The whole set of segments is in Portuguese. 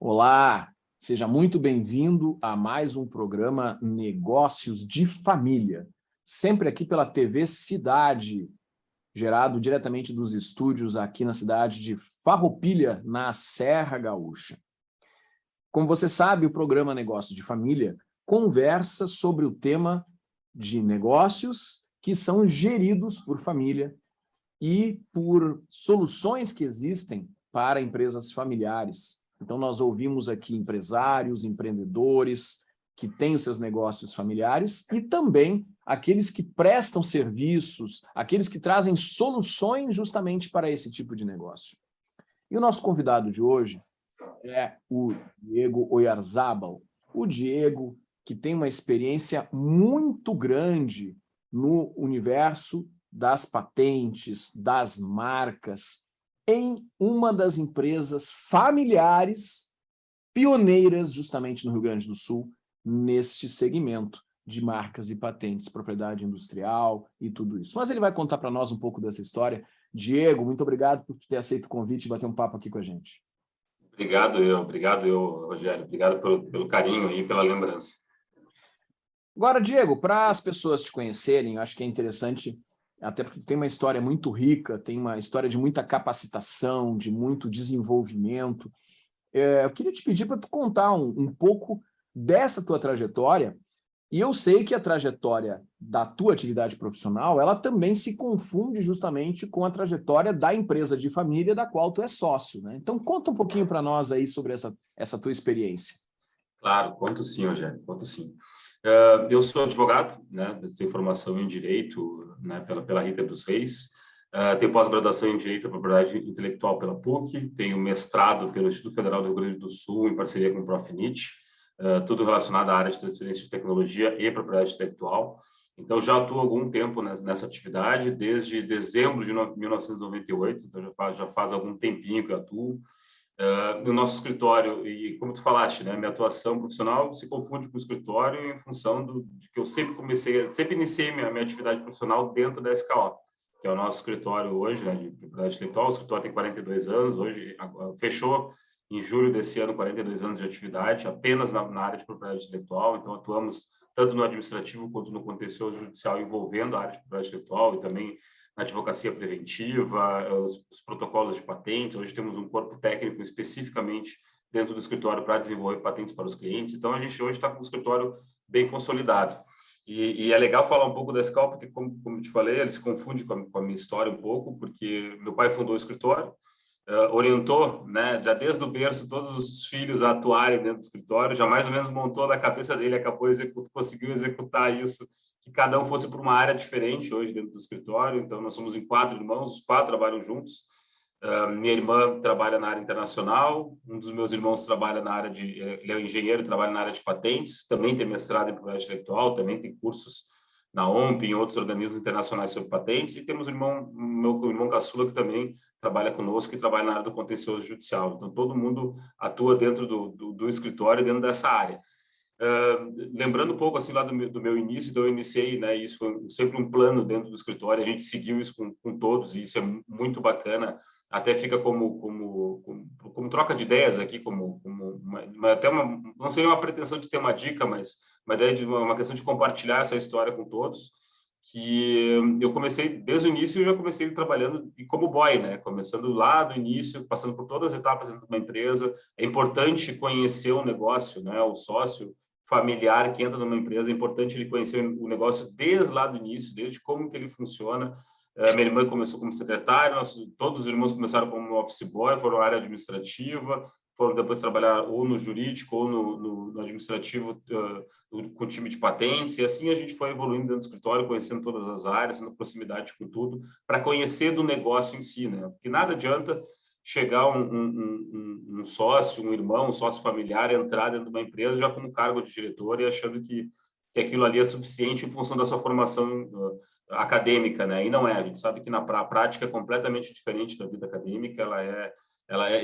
Olá, seja muito bem-vindo a mais um programa Negócios de Família, sempre aqui pela TV Cidade, gerado diretamente dos estúdios aqui na cidade de Farroupilha, na Serra Gaúcha. Como você sabe, o programa Negócios de Família conversa sobre o tema de negócios que são geridos por família e por soluções que existem para empresas familiares. Então, nós ouvimos aqui empresários, empreendedores que têm os seus negócios familiares e também aqueles que prestam serviços, aqueles que trazem soluções justamente para esse tipo de negócio. E o nosso convidado de hoje é o Diego Oyarzábal. O Diego, que tem uma experiência muito grande no universo das patentes, das marcas, em uma das empresas familiares pioneiras justamente no Rio Grande do Sul, neste segmento de marcas e patentes, propriedade industrial e tudo isso. Mas ele vai contar para nós um pouco dessa história. Diego, muito obrigado por ter aceito o convite e bater um papo aqui com a gente. Obrigado eu, Rogério. Obrigado pelo carinho e pela lembrança. Agora, Diego, para as pessoas te conhecerem, eu acho que é interessante, até porque tem uma história muito rica, tem uma história de muita capacitação, de muito desenvolvimento. Eu queria te pedir para tu contar um pouco dessa tua trajetória, e eu sei que a trajetória da tua atividade profissional, ela também se confunde justamente com a trajetória da empresa de família da qual tu é sócio, né? Então, conta um pouquinho para nós aí sobre essa tua experiência. Claro, conto sim, Rogério, conto sim. Eu sou advogado, né? Tenho formação em Direito, né, pela Rita dos Reis. Tenho pós-graduação em Direito e Propriedade Intelectual pela PUC, tenho mestrado pelo Instituto Federal do Rio Grande do Sul, em parceria com o Profinit, tudo relacionado à área de transferência de tecnologia e propriedade intelectual. Então, já atuo há algum tempo nessa atividade, desde dezembro de 1998, então já faz algum tempinho que eu atuo. No nosso escritório, e como tu falaste, né, minha atuação profissional se confunde com o escritório em função de que eu sempre iniciei minha atividade profissional dentro da SKO, que é o nosso escritório hoje, né, de propriedade intelectual. O escritório tem 42 anos, hoje fechou em julho desse ano 42 anos de atividade, apenas na área de propriedade intelectual. Então, atuamos tanto no administrativo quanto no contencioso judicial envolvendo a área de propriedade intelectual e também na advocacia preventiva, os protocolos de patentes. Hoje temos um corpo técnico especificamente dentro do escritório para desenvolver patentes para os clientes. Então, a gente hoje está com o escritório bem consolidado. E é legal falar um pouco da SKO, porque, como eu te falei, ele se confunde com a minha história um pouco, porque meu pai fundou o escritório, orientou, né, já desde o berço, todos os filhos a atuarem dentro do escritório, já mais ou menos montou na cabeça dele, conseguiu executar isso, que cada um fosse para uma área diferente hoje dentro do escritório. Então, nós somos em 4 irmãos, os 4 trabalham juntos. Minha irmã trabalha na área internacional, um dos meus irmãos trabalha na área ele é engenheiro, trabalha na área de patentes, também tem mestrado em propriedade intelectual, também tem cursos na OMP, em outros organismos internacionais sobre patentes, e temos meu irmão caçula, que também trabalha conosco e trabalha na área do contencioso judicial. Então, todo mundo atua dentro do escritório, dentro dessa área. Lembrando um pouco assim lá do meu início, então eu iniciei, né, isso foi sempre um plano dentro do escritório, a gente seguiu isso com todos, e isso é muito bacana, até fica como troca de ideias aqui, não seria uma pretensão de ter uma dica, mas uma ideia de uma questão de compartilhar essa história com todos, que eu comecei desde o início. Eu já comecei trabalhando como boy, né, começando lá do início, passando por todas as etapas dentro de uma empresa. É importante conhecer o negócio, né, o sócio familiar que entra numa empresa, é importante ele conhecer o negócio desde lá do início, desde como que ele funciona. Minha irmã começou como secretária, todos os irmãos começaram como office boy, foram na área administrativa, foram depois trabalhar ou no jurídico ou no administrativo, com o time de patentes, e assim a gente foi evoluindo dentro do escritório, conhecendo todas as áreas, tendo proximidade com tudo, para conhecer do negócio em si, né? Porque nada adianta chegar um sócio, um irmão, um sócio familiar, entrar dentro de uma empresa já como cargo de diretor e achando que aquilo ali é suficiente em função da sua formação acadêmica, né? E não é. A gente sabe que na prática é completamente diferente da vida acadêmica.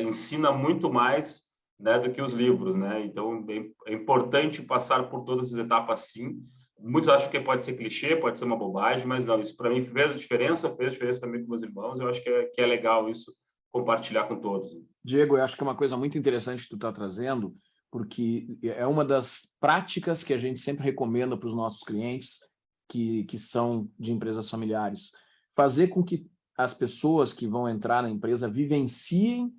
Ensina muito mais, né, do que os livros, né? Então é importante passar por todas as etapas, sim. Muitos acham que pode ser clichê, pode ser uma bobagem, mas não. Isso para mim fez diferença também com meus irmãos. Eu acho que é legal isso compartilhar com todos. Diego, eu acho que é uma coisa muito interessante que tu está trazendo, porque é uma das práticas que a gente sempre recomenda para os nossos clientes que são de empresas familiares. Fazer com que as pessoas que vão entrar na empresa vivenciem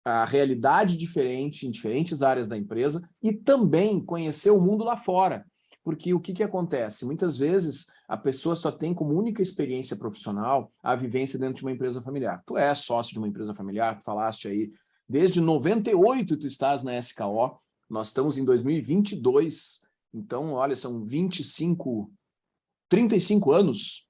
a realidade diferente em diferentes áreas da empresa e também conhecer o mundo lá fora. Porque o que acontece? Muitas vezes a pessoa só tem como única experiência profissional a vivência dentro de uma empresa familiar. Tu é sócio de uma empresa familiar, tu falaste aí, desde 98 tu estás na SKO, nós estamos em 2022, então, olha, são 35 anos.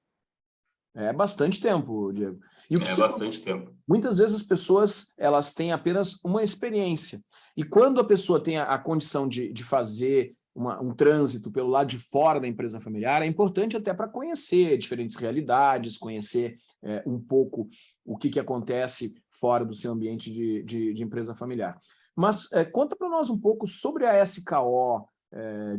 É bastante tempo, Diego. E É bastante tempo. Muitas vezes as pessoas elas têm apenas uma experiência. E quando a pessoa tem a condição de fazer um trânsito pelo lado de fora da empresa familiar, é importante até para conhecer diferentes realidades, conhecer um pouco o que acontece fora do seu ambiente de empresa familiar. Mas conta para nós um pouco sobre a SKO,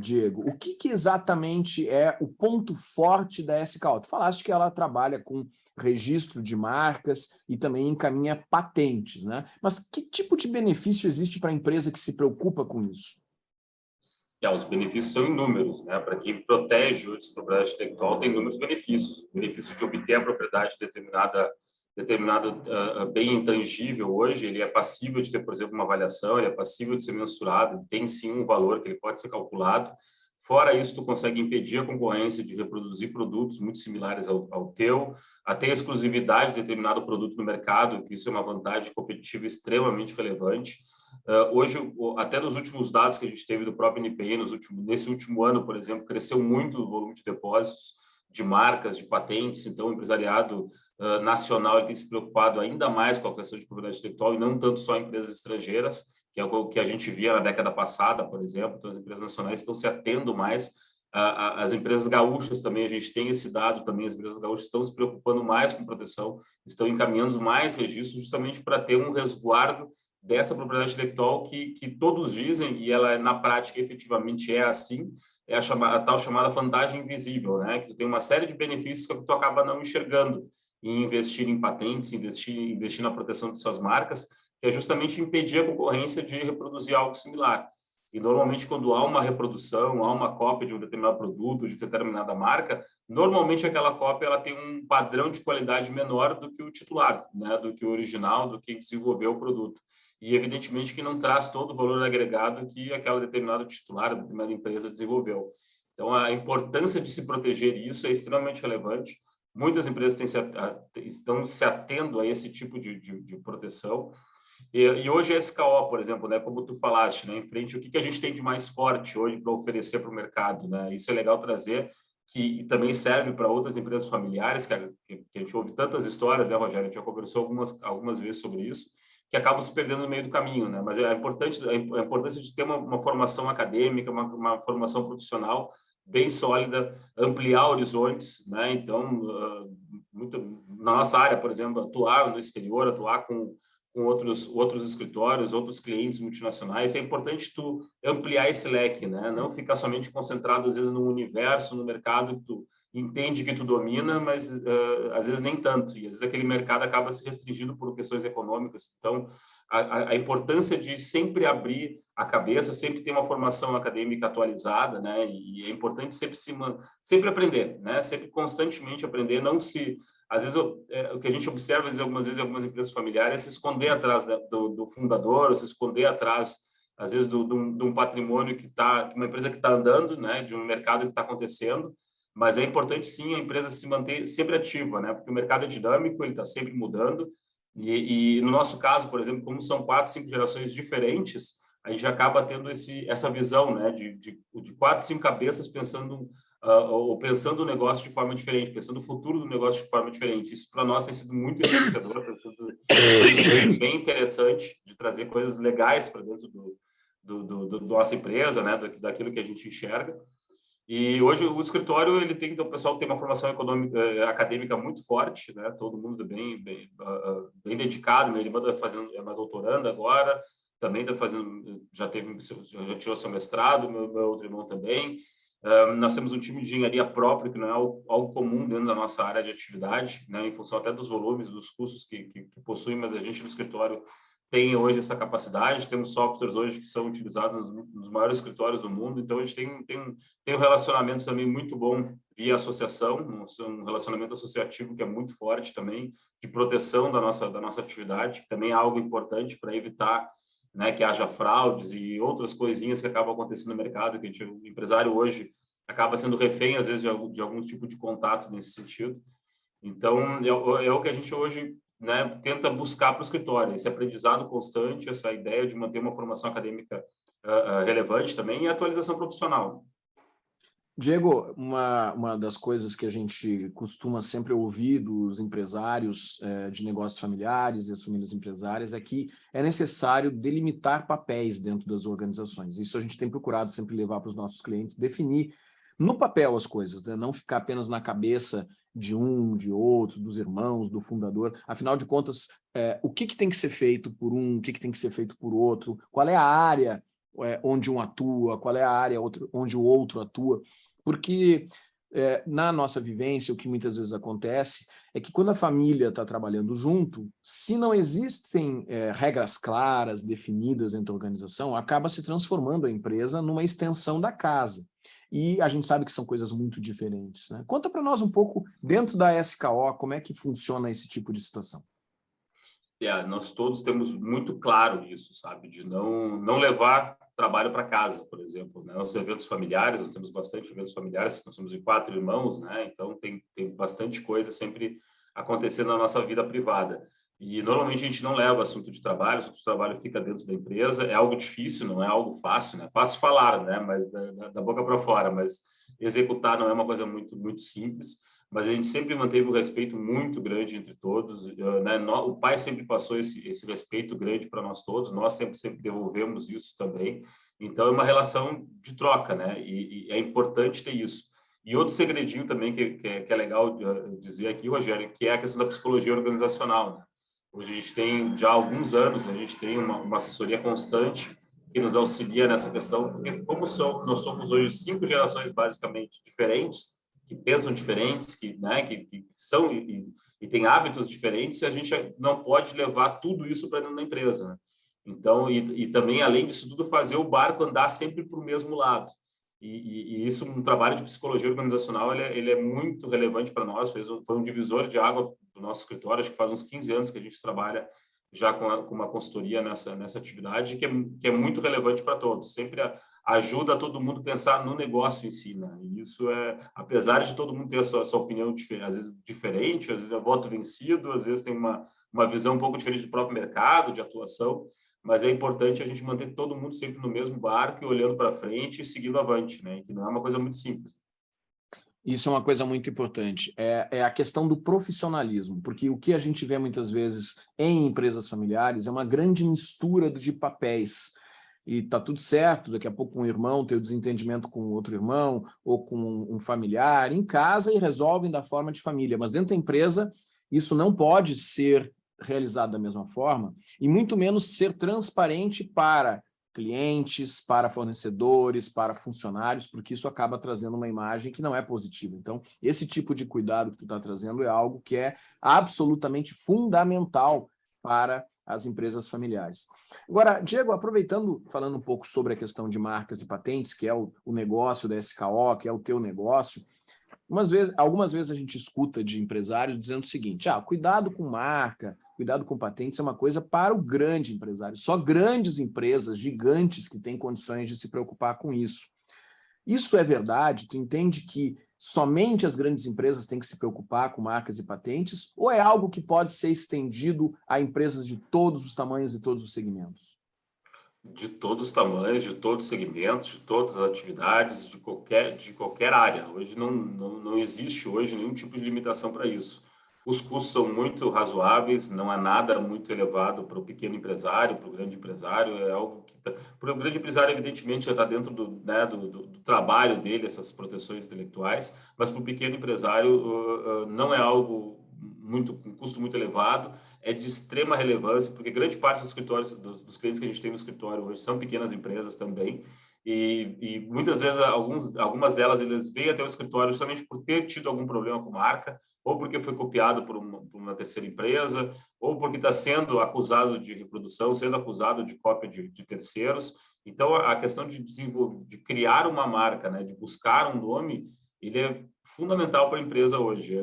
Diego. O que exatamente é o ponto forte da SKO? Tu falaste que ela trabalha com registro de marcas e também encaminha patentes, né? Mas que tipo de benefício existe para a empresa que se preocupa com isso? Os benefícios são inúmeros, né? Para quem protege hoje a propriedade intelectual, tem inúmeros benefícios. O benefício de obter a propriedade de determinado bem intangível hoje, ele é passível de ter, por exemplo, uma avaliação, ele é passível de ser mensurado, tem sim um valor que ele pode ser calculado. Fora isso, tu consegue impedir a concorrência de reproduzir produtos muito similares ao teu, até a exclusividade de determinado produto no mercado, que isso é uma vantagem competitiva extremamente relevante. Hoje, até nos últimos dados que a gente teve do próprio NPI, nesse último ano, por exemplo, cresceu muito o volume de depósitos de marcas, de patentes, então o empresariado nacional ele tem se preocupado ainda mais com a questão de propriedade intelectual e não tanto só empresas estrangeiras, que é o que a gente via na década passada, por exemplo. Então, as empresas nacionais estão se atendo mais. As empresas gaúchas também, a gente tem esse dado também, as empresas gaúchas estão se preocupando mais com proteção, estão encaminhando mais registros justamente para ter um resguardo dessa propriedade intelectual que todos dizem, e ela na prática efetivamente é assim, é a tal chamada vantagem invisível, né? Que tu tem uma série de benefícios que tu acaba não enxergando em investir em patentes, investir na proteção de suas marcas, que é justamente impedir a concorrência de reproduzir algo similar. E normalmente quando há uma reprodução, há uma cópia de um determinado produto, de determinada marca, normalmente aquela cópia ela tem um padrão de qualidade menor do que o titular, né? Do que o original, do que desenvolveu o produto. E evidentemente que não traz todo o valor agregado que aquela determinada titular, determinada empresa desenvolveu. Então a importância de se proteger isso é extremamente relevante. Muitas empresas estão se atendo a esse tipo de proteção. E hoje a SKO, por exemplo, né, como tu falaste, né, em frente, o que a gente tem de mais forte hoje para oferecer para o mercado, né? Isso é legal trazer, que também serve para outras empresas familiares, que a gente ouve tantas histórias, né, Rogério? A gente já conversou algumas vezes sobre isso, que acabam se perdendo no meio do caminho, né? Mas é importante a importância de ter uma formação acadêmica, uma formação profissional bem sólida, ampliar horizontes, né? Então, na nossa área, por exemplo, atuar no exterior, atuar com outros escritórios, outros clientes multinacionais, é importante tu ampliar esse leque, né? Não ficar somente concentrado, às vezes, no universo, no mercado que tu entende que tu domina, mas às vezes nem tanto. E às vezes aquele mercado acaba se restringindo por questões econômicas. Então, a importância de sempre abrir a cabeça, sempre ter uma formação acadêmica atualizada, né? E é importante sempre aprender, né? Sempre constantemente aprender, não se... Às vezes, o que a gente observa algumas vezes em algumas empresas familiares é se esconder atrás do fundador, ou se esconder atrás, às vezes, de um patrimônio uma empresa que está andando, né? De um mercado que está acontecendo. Mas é importante, sim, a empresa se manter sempre ativa, né? Porque o mercado é dinâmico, ele está sempre mudando. E no nosso caso, por exemplo, como são 4, 5 gerações diferentes, a gente acaba tendo essa visão, né? De 4, 5 cabeças pensando ou pensando o negócio de forma diferente, pensando o futuro do negócio de forma diferente. Isso, para nós, tem sido muito enriquecedor, tem sido bem interessante de trazer coisas legais para dentro da nossa empresa, né? Daquilo que a gente enxerga. E hoje o escritório então, o pessoal tem uma formação acadêmica muito forte, né? Todo mundo bem dedicado. Meu irmão é uma doutoranda agora, também está fazendo, já tirou seu mestrado, meu outro irmão também. Nós temos um time de engenharia próprio, que não é algo comum dentro da nossa área de atividade, né, em função até dos volumes, dos custos que possuem, mas a gente no escritório tem hoje essa capacidade. Temos softwares hoje que são utilizados nos maiores escritórios do mundo, então a gente tem um relacionamento também muito bom via associação, um relacionamento associativo que é muito forte também, de proteção da nossa atividade, que também é algo importante para evitar, né, que haja fraudes e outras coisinhas que acabam acontecendo no mercado, que o empresário hoje acaba sendo refém, às vezes, de algum tipo de contato nesse sentido. Então, é o que a gente hoje, né, tenta buscar para o escritório, esse aprendizado constante, essa ideia de manter uma formação acadêmica relevante também e atualização profissional. Diego, uma das coisas que a gente costuma sempre ouvir dos empresários de negócios familiares e as famílias empresárias é que é necessário delimitar papéis dentro das organizações. Isso a gente tem procurado sempre levar para os nossos clientes, definir no papel as coisas, né? Não ficar apenas na cabeça de um, de outro, dos irmãos, do fundador. Afinal de contas, o que tem que ser feito por um, o que tem que ser feito por outro, qual é a área onde um atua, qual é a área onde o outro atua. Porque na nossa vivência, o que muitas vezes acontece é que quando a família está trabalhando junto, se não existem regras claras, definidas dentro da organização, acaba se transformando a empresa numa extensão da casa. E a gente sabe que são coisas muito diferentes, né? Conta para nós um pouco, dentro da SKO, como é que funciona esse tipo de situação. Nós todos temos muito claro isso, sabe? De não levar trabalho para casa, por exemplo, né? Os eventos familiares, nós temos bastante eventos familiares, nós somos em 4 irmãos, né? Então tem bastante coisa sempre acontecendo na nossa vida privada. E normalmente a gente não leva assunto de trabalho, o assunto de trabalho fica dentro da empresa, é algo difícil, não é algo fácil, né? Fácil falar, né? Mas da boca para fora, mas executar não é uma coisa muito simples. Mas a gente sempre manteve um respeito muito grande entre todos, né? O pai sempre passou esse respeito grande para nós todos, nós sempre devolvemos isso também. Então é uma relação de troca, né? E é importante ter isso. E outro segredinho também que é legal dizer aqui, Rogério, que é a questão da psicologia organizacional, né? Hoje a gente tem já há alguns anos, né, a gente tem uma assessoria constante que nos auxilia nessa questão, porque como nós somos hoje 5 gerações basicamente diferentes, que pensam diferentes, né, que são e têm hábitos diferentes, a gente não pode levar tudo isso para dentro da empresa, né? Então, e também, além disso tudo, fazer o barco andar sempre para o mesmo lado. E isso, um trabalho de psicologia organizacional, ele é muito relevante para nós, foi um divisor de água do nosso escritório, acho que faz uns 15 anos que a gente trabalha já com uma consultoria nessa atividade, que é muito relevante para todos. Sempre ajuda todo mundo a pensar no negócio em si, né? E isso apesar de todo mundo ter a sua opinião, às vezes diferente, às vezes é voto vencido, às vezes tem uma visão um pouco diferente do próprio mercado, de atuação, mas é importante a gente manter todo mundo sempre no mesmo barco e olhando para frente e seguindo avante, né? Que não é uma coisa muito simples. Isso é uma coisa muito importante, é a questão do profissionalismo, porque o que a gente vê muitas vezes em empresas familiares é uma grande mistura de papéis, e está tudo certo, daqui a pouco um irmão tem o desentendimento com outro irmão, ou com um familiar, em casa e resolvem da forma de família, mas dentro da empresa isso não pode ser realizado da mesma forma, e muito menos ser transparente para clientes, para fornecedores, para funcionários, porque isso acaba trazendo uma imagem que não é positiva. Então, esse tipo de cuidado que tu está trazendo é algo que é absolutamente fundamental para as empresas familiares. Agora, Diego, aproveitando, falando um pouco sobre a questão de marcas e patentes, que é o negócio da SKO, que é o teu negócio, algumas vezes a gente escuta de empresários dizendo o seguinte: cuidado com marca, cuidado com patentes é uma coisa para o grande empresário. Só grandes empresas, gigantes, que têm condições de se preocupar com isso. Isso é verdade? Tu entende que somente as grandes empresas têm que se preocupar com marcas e patentes? Ou é algo que pode ser estendido a empresas de todos os tamanhos e todos os segmentos? De todos os tamanhos, de todos os segmentos, de todas as atividades, de qualquer área. Hoje não existe hoje nenhum tipo de limitação para isso. Os custos são muito razoáveis, não é nada muito elevado para o pequeno empresário, para o grande empresário, é algo que para o grande empresário, evidentemente, já está dentro do trabalho dele, essas proteções intelectuais, mas para o pequeno empresário não é algo com custo muito elevado, é de extrema relevância, porque grande parte dos escritórios, dos clientes que a gente tem no escritório hoje são pequenas empresas também, e muitas vezes algumas delas eles vêm até o escritório justamente por ter tido algum problema com marca, ou porque foi copiado por uma terceira empresa, ou porque está sendo acusado de reprodução, sendo acusado de cópia de terceiros. Então, a questão de desenvolver, de criar uma marca, né, de buscar um nome, ele é fundamental para a empresa hoje.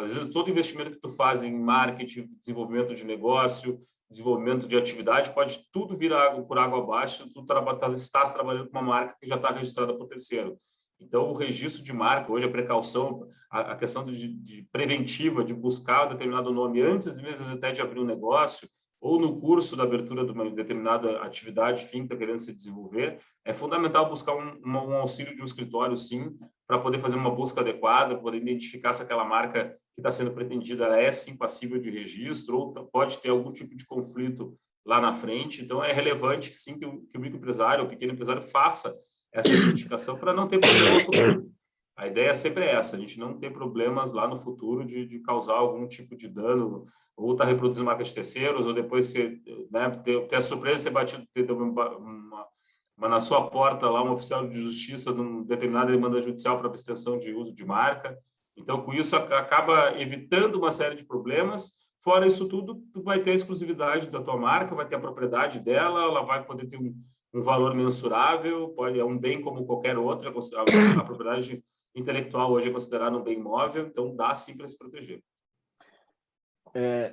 Às vezes, todo investimento que tu faz em marketing, desenvolvimento de negócio, desenvolvimento de atividade, pode tudo vir por água abaixo, tu estás trabalhando com uma marca que já está registrada por terceiro. Então, o registro de marca, hoje a precaução, a questão de preventiva, de buscar um determinado nome antes, vezes, até de abrir um negócio, ou no curso da abertura de uma determinada atividade, fim, que está querendo se desenvolver, é fundamental buscar um auxílio de um escritório, sim, para poder fazer uma busca adequada, poder identificar se aquela marca que está sendo pretendida ela é, sim, passível de registro, ou pode ter algum tipo de conflito lá na frente. Então, é relevante que, sim, que o microempresário, o pequeno empresário, faça essa identificação para não ter problema no futuro. A ideia sempre é essa, a gente não ter problemas lá no futuro de causar algum tipo de dano, ou estar reproduzindo marca de terceiros, ou depois ser, né, ter a surpresa de ser batido, ter uma na sua porta lá um oficial de justiça de uma determinada demanda judicial para abstenção de uso de marca. Então, com isso, acaba evitando uma série de problemas. Fora isso tudo, tu vai ter a exclusividade da tua marca, vai ter a propriedade dela, ela vai poder ter um valor mensurável, é um bem como qualquer outro, a propriedade intelectual hoje é considerada um bem móvel, então dá sim para se proteger.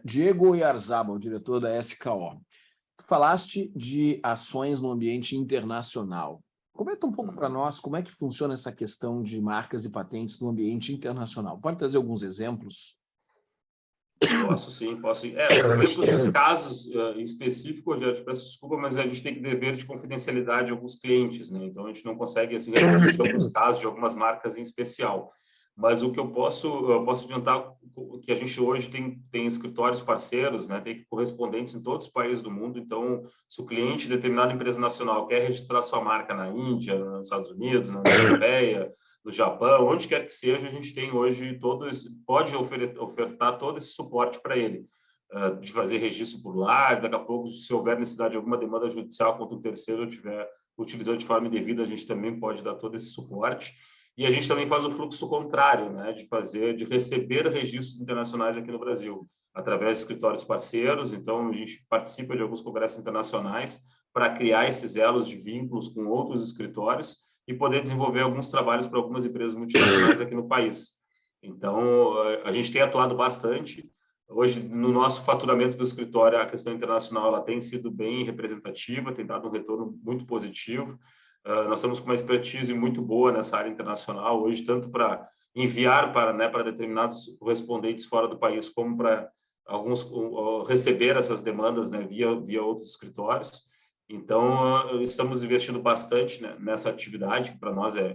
Diego Oyarzabal, diretor da SKO. Tu falaste de ações no ambiente internacional. Comenta um pouco para nós como é que funciona essa questão de marcas e patentes no ambiente internacional. Pode trazer alguns exemplos? Posso sim, posso sim. Exemplos de casos específicos, eu já te peço desculpa, mas a gente tem que dever de confidencialidade de alguns clientes, né? Então, a gente não consegue assim, reproduzir alguns casos de algumas marcas em especial. Mas o que eu posso adiantar que a gente hoje tem escritórios parceiros, né? Tem correspondentes em todos os países do mundo. Então, se o cliente de determinada empresa nacional quer registrar sua marca na Índia, nos Estados Unidos, na União Europeia, no Japão, onde quer que seja, a gente tem hoje pode ofertar todo esse suporte para ele, de fazer registro por lá, daqui a pouco, se houver necessidade de alguma demanda judicial contra um terceiro, estiver utilizando de forma indevida, a gente também pode dar todo esse suporte. E a gente também faz o fluxo contrário, né, de receber registros internacionais aqui no Brasil, através de escritórios parceiros. Então, a gente participa de alguns congressos internacionais para criar esses elos de vínculos com outros escritórios e poder desenvolver alguns trabalhos para algumas empresas multinacionais aqui no país. Então, a gente tem atuado bastante. Hoje, no nosso faturamento do escritório, a questão internacional ela tem sido bem representativa, tem dado um retorno muito positivo. Nós estamos com uma expertise muito boa nessa área internacional hoje, tanto para enviar para determinados correspondentes fora do país, como para alguns receber essas demandas, né, via outros escritórios. Então, estamos investindo bastante, né, nessa atividade, que para nós é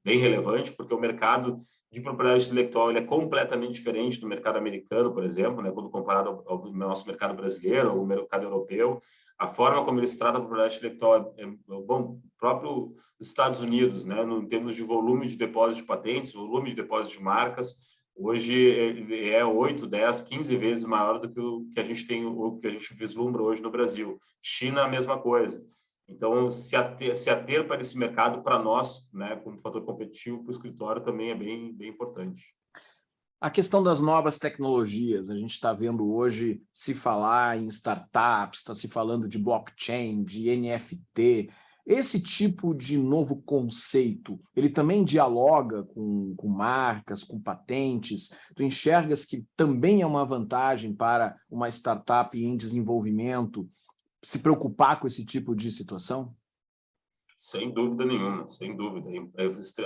bem relevante, porque o mercado de propriedade intelectual ele é completamente diferente do mercado americano, por exemplo, né, quando comparado ao nosso mercado brasileiro, ou o mercado europeu. A forma como eles tratam a propriedade intelectual bom, próprio dos Estados Unidos, né, em termos de volume de depósito de patentes, volume de depósito de marcas. Hoje ele é 8, 10, 15 vezes maior do que o que a gente tem, o que a gente vislumbra hoje no Brasil. China, a mesma coisa. Então, se ater para esse mercado, para nós, né, como fator competitivo para o escritório, também é bem importante. A questão das novas tecnologias, a gente está vendo hoje se falar em startups, está se falando de blockchain, de NFT. Esse tipo de novo conceito, ele também dialoga com marcas, com patentes? Tu enxergas que também é uma vantagem para uma startup em desenvolvimento se preocupar com esse tipo de situação? Sem dúvida nenhuma, sem dúvida.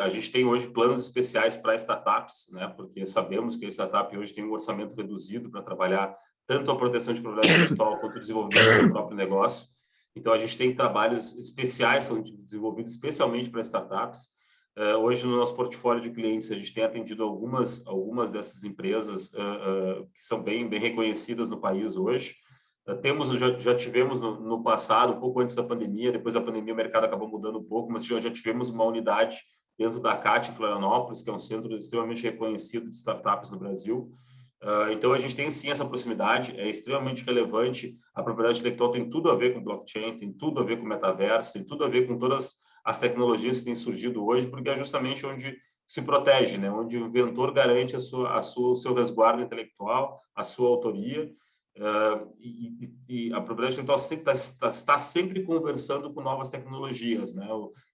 A gente tem hoje planos especiais para startups, né? Porque sabemos que a startup hoje tem um orçamento reduzido para trabalhar tanto a proteção de propriedade intelectual quanto o desenvolvimento do seu próprio negócio. Então, a gente tem trabalhos especiais, são desenvolvidos especialmente para startups. Hoje, no nosso portfólio de clientes, a gente tem atendido algumas dessas empresas que são bem reconhecidas no país hoje. Já tivemos no passado, um pouco antes da pandemia, depois da pandemia o mercado acabou mudando um pouco, mas já tivemos uma unidade dentro da CAT em Florianópolis, que é um centro extremamente reconhecido de startups no Brasil. Então, a gente tem sim essa proximidade, é extremamente relevante. A propriedade intelectual tem tudo a ver com blockchain, tem tudo a ver com metaverso, tem tudo a ver com todas as tecnologias que têm surgido hoje, porque é justamente onde se protege, né? Onde o inventor garante o seu resguardo intelectual, a sua autoria. E a propriedade intelectual está sempre conversando com novas tecnologias, né?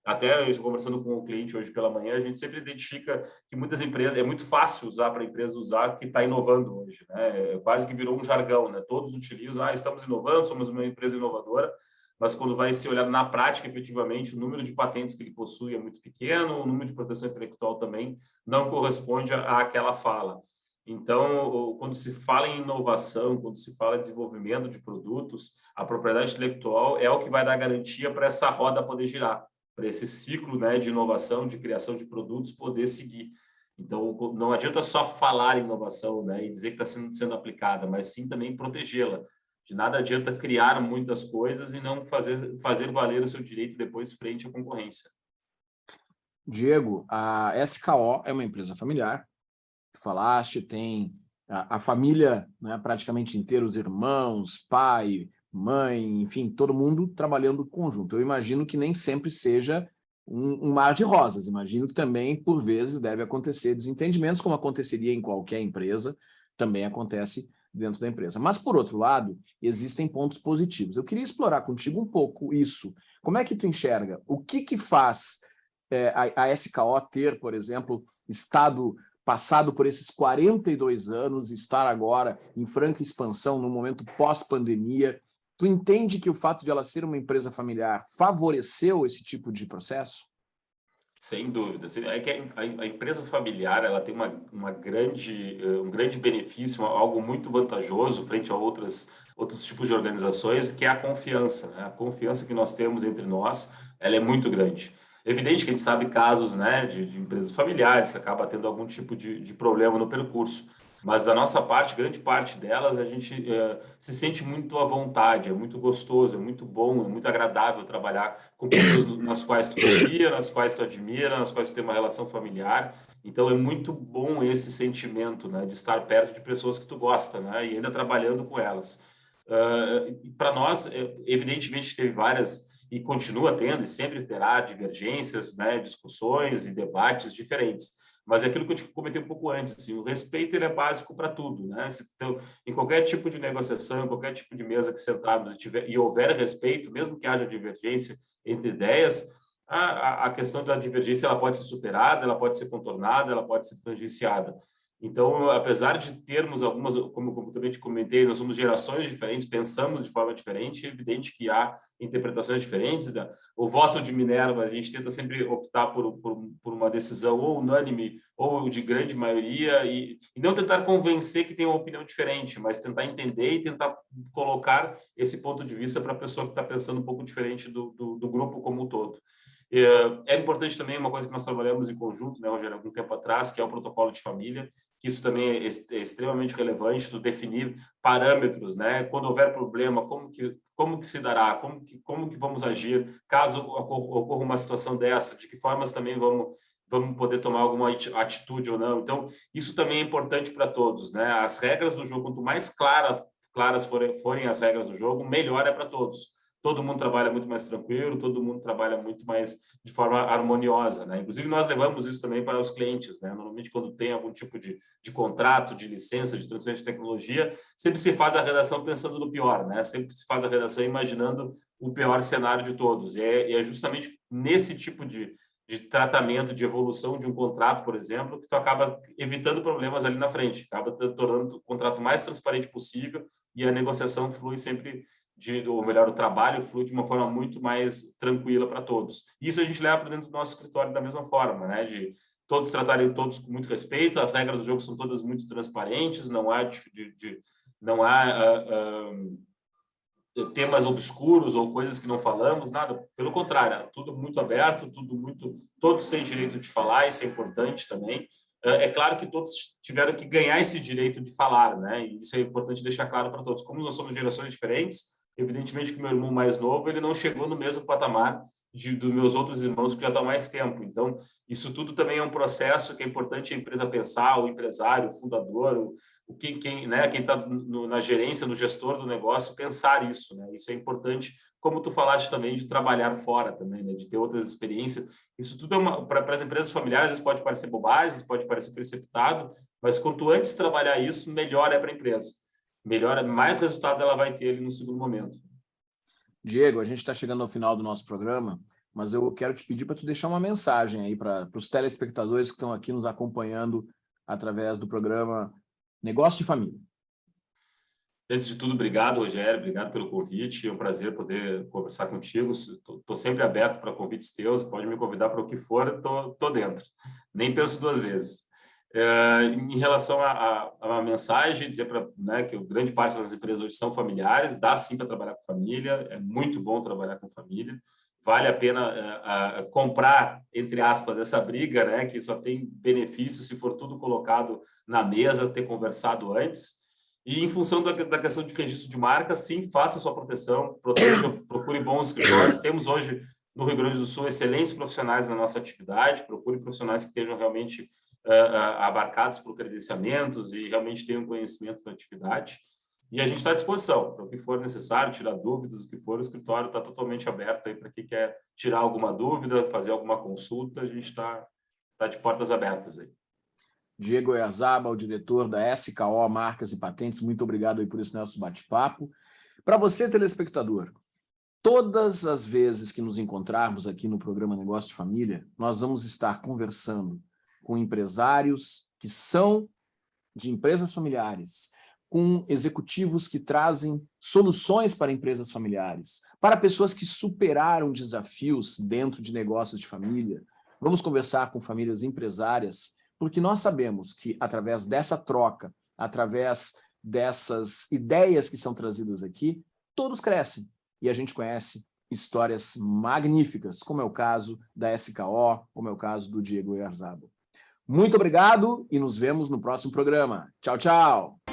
Até eu estou conversando com o cliente hoje pela manhã, a gente sempre identifica que muitas empresas, é muito fácil usar para a empresa usar que está inovando hoje, né? Quase que virou um jargão, né? Todos utilizam, estamos inovando, somos uma empresa inovadora, mas quando vai se olhar na prática, efetivamente, o número de patentes que ele possui é muito pequeno, o número de proteção intelectual também não corresponde àquela fala. Então, quando se fala em inovação, quando se fala em desenvolvimento de produtos, a propriedade intelectual é o que vai dar garantia para essa roda poder girar, para esse ciclo, né, de inovação, de criação de produtos poder seguir. Então, não adianta só falar em inovação, né, e dizer que está sendo aplicada, mas sim também protegê-la. De nada adianta criar muitas coisas e não fazer valer o seu direito depois frente à concorrência. Diego, a SKO é uma empresa familiar, tu falaste, tem a família, né, praticamente inteira, os irmãos, pai, mãe, enfim, todo mundo trabalhando conjunto. Eu imagino que nem sempre seja um mar de rosas, imagino que também, por vezes, deve acontecer desentendimentos, como aconteceria em qualquer empresa, também acontece dentro da empresa. Mas, por outro lado, existem pontos positivos. Eu queria explorar contigo um pouco isso. Como é que tu enxerga? O que faz a SKO ter, por exemplo, passado por esses 42 anos, estar agora em franca expansão no momento pós-pandemia? Tu entende que o fato de ela ser uma empresa familiar favoreceu esse tipo de processo? Sem dúvida. É que a empresa familiar ela tem um grande benefício, algo muito vantajoso frente a outros tipos de organizações, que é a confiança, né? A confiança que nós temos entre nós, ela é muito grande. É evidente que a gente sabe casos, né, de empresas familiares que acabam tendo algum tipo de problema no percurso, mas da nossa parte, grande parte delas, a gente se sente muito à vontade, é muito gostoso, é muito bom, é muito agradável trabalhar com pessoas nas quais tu confia, nas quais tu admira, nas quais tu tem uma relação familiar. Então é muito bom esse sentimento, né, de estar perto de pessoas que tu gosta, né, e ainda trabalhando com elas. Para nós, evidentemente, teve várias e continua tendo e sempre terá divergências, né, discussões e debates diferentes. Mas é aquilo que eu te comentei um pouco antes, assim, o respeito ele é básico para tudo, né? Então, em qualquer tipo de negociação, em qualquer tipo de mesa que sentarmos e houver respeito, mesmo que haja divergência entre ideias, a questão da divergência ela pode ser superada, ela pode ser contornada, ela pode ser tangenciada. Então, apesar de termos algumas, como eu também te comentei, nós somos gerações diferentes, pensamos de forma diferente, é evidente que há interpretações diferentes. O voto de Minerva, a gente tenta sempre optar por uma decisão ou unânime ou de grande maioria e não tentar convencer que tem uma opinião diferente, mas tentar entender e tentar colocar esse ponto de vista para a pessoa que está pensando um pouco diferente do grupo como um todo. É importante também uma coisa que nós trabalhamos em conjunto, né, Rogério, algum tempo atrás, que é o protocolo de família, que isso também é extremamente relevante, tu definir parâmetros, né? Quando houver problema, como que se dará, como que vamos agir, caso ocorra uma situação dessa, de que formas também vamos poder tomar alguma atitude ou não. Então, isso também é importante para todos, né? As regras do jogo, quanto mais claras forem as regras do jogo, melhor é para todos. Todo mundo trabalha muito mais tranquilo, todo mundo trabalha muito mais de forma harmoniosa, né? Inclusive, nós levamos isso também para os clientes, né? Normalmente, quando tem algum tipo de contrato, de licença, de transferência de tecnologia, sempre se faz a redação pensando no pior, né? Sempre se faz a redação imaginando o pior cenário de todos. E é justamente nesse tipo de tratamento, de evolução de um contrato, por exemplo, que tu acaba evitando problemas ali na frente, acaba tornando o contrato mais transparente possível e a negociação flui sempre ou melhor, o trabalho flui de uma forma muito mais tranquila para todos. Isso a gente leva para dentro do nosso escritório da mesma forma, né? De todos tratarem todos com muito respeito, as regras do jogo são todas muito transparentes, não há temas obscuros ou coisas que não falamos, nada. Pelo contrário, tudo muito aberto, todos têm direito de falar, isso é importante também. É claro que todos tiveram que ganhar esse direito de falar, né? E isso é importante deixar claro para todos. Como nós somos gerações diferentes, evidentemente que o meu irmão mais novo ele não chegou no mesmo patamar dos meus outros irmãos que já estão há mais tempo. Então, isso tudo também é um processo que é importante a empresa pensar, o empresário, o fundador, quem está na gerência, no gestor do negócio, pensar isso, né? Isso é importante, como tu falaste também, de trabalhar fora também, né? De ter outras experiências. Isso tudo para as empresas familiares, isso pode parecer bobagem, pode parecer precipitado, mas quanto antes trabalhar isso, melhor é para a empresa. Melhor, mais resultado ela vai ter ali no segundo momento. Diego, a gente está chegando ao final do nosso programa, mas eu quero te pedir para tu deixar uma mensagem aí para os telespectadores que estão aqui nos acompanhando através do programa Negócio de Família. Antes de tudo, obrigado, Rogério, obrigado pelo convite, é um prazer poder conversar contigo, estou sempre aberto para convites teus, pode me convidar para o que for, estou dentro, nem penso duas vezes. Em relação a uma mensagem, dizer que grande parte das empresas hoje são familiares, dá sim para trabalhar com família, é muito bom trabalhar com família, vale a pena comprar, entre aspas, essa briga, né, que só tem benefício se for tudo colocado na mesa, ter conversado antes. E em função da questão de registro de marca, sim, faça sua proteção, proteja, procure bons escritórios. Temos hoje no Rio Grande do Sul excelentes profissionais na nossa atividade, procure profissionais que estejam realmente abarcados por credenciamentos e realmente tenham conhecimento da atividade. E a gente está à disposição para o que for necessário, tirar dúvidas, o que for, o escritório está totalmente aberto aí para quem quer tirar alguma dúvida, fazer alguma consulta, a gente está de portas abertas aí. Diego Oyarzabal, o diretor da SKO Marcas e Patentes, muito obrigado aí por esse nosso bate-papo. Para você, telespectador, todas as vezes que nos encontrarmos aqui no programa Negócio de Família, nós vamos estar conversando com empresários que são de empresas familiares, com executivos que trazem soluções para empresas familiares, para pessoas que superaram desafios dentro de negócios de família. Vamos conversar com famílias empresárias, porque nós sabemos que, através dessa troca, através dessas ideias que são trazidas aqui, todos crescem. E a gente conhece histórias magníficas, como é o caso da SKO, como é o caso do Diego Oyarzabal. Muito obrigado e nos vemos no próximo programa. Tchau, tchau!